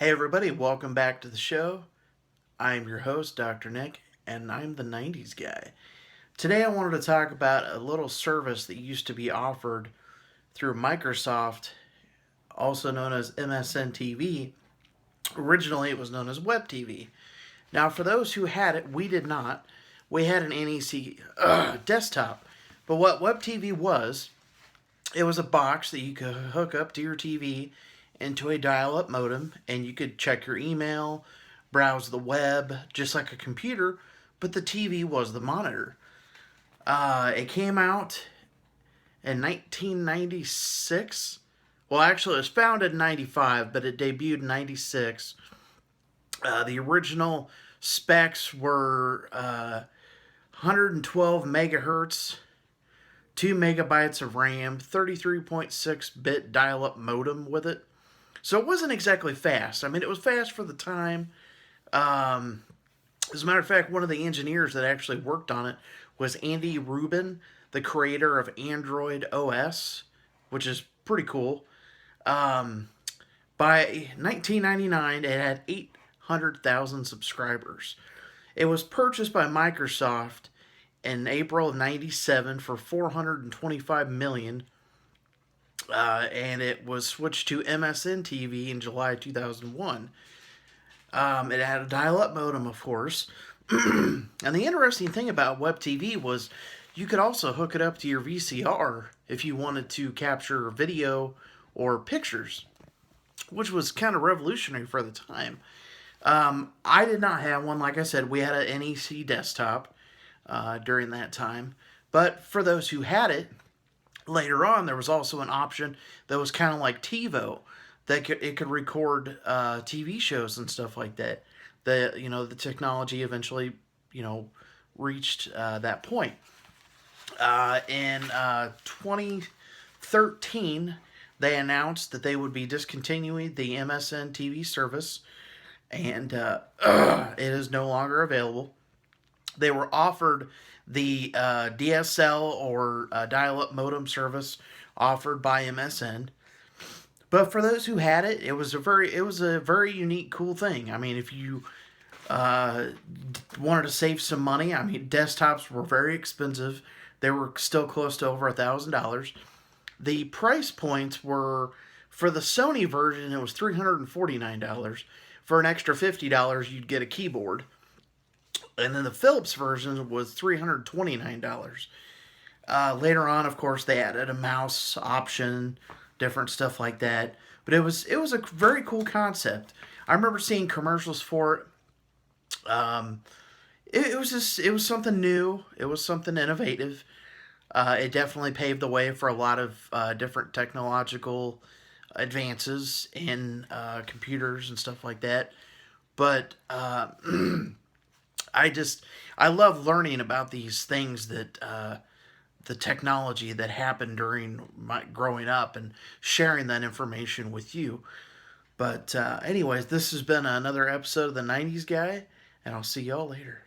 Hey everybody, welcome back to the show. I'm your host, Dr. Nick, and I'm the 90s guy. Today I wanted to talk about a little service that used to be offered through Microsoft, also known as MSN TV. Originally it was known as WebTv. Now for those who had it, we did not. We had an NEC desktop. But what WebTv was, it was a box that you could hook up to your TV into a dial-up modem, and you could check your email, browse the web, just like a computer, but the TV was the monitor. It came out in 1996. Well, actually, it was founded in 95, but it debuted in 96. The original specs were 112 megahertz, 2 megabytes of RAM, 33.6-bit dial-up modem with it. So it wasn't exactly fast. I mean, it was fast for the time. As a matter of fact, one of the engineers that actually worked on it was Andy Rubin, the creator of Android OS, which is pretty cool. By 1999, it had 800,000 subscribers. It was purchased by Microsoft in April of 97 for $425 million. And it was switched to MSN TV in July 2001. It had a dial-up modem, of course. And the interesting thing about WebTV was you could also hook it up to your VCR if you wanted to capture video or pictures, which was kind of revolutionary for the time. I did not have one. Like I said, we had an NEC desktop during that time. But for those who had it, later on, there was also an option that was kind of like TiVo, that it could record TV shows and stuff like that. The technology eventually reached that point. In 2013, they announced that they would be discontinuing the MSN TV service, and it is no longer available. They were offered the DSL or dial-up modem service offered by MSN. But for those who had it, it was a very unique, cool thing. I mean, if you wanted to save some money, I mean, desktops were very expensive. They were still close to over $1,000. The price points were, for the Sony version, it was $349. For an extra $50, you'd get a keyboard. And then the Philips version was $329. Later on, of course, they added a mouse option, different stuff like that. But it was a very cool concept. I remember seeing commercials for it. It was something new. It was something innovative. It definitely paved the way for a lot of different technological advances in computers and stuff like that. But I love learning about these things that the technology that happened during my growing up and sharing that information with you. But anyways, this has been another episode of the 90s Guy, and I'll see y'all later.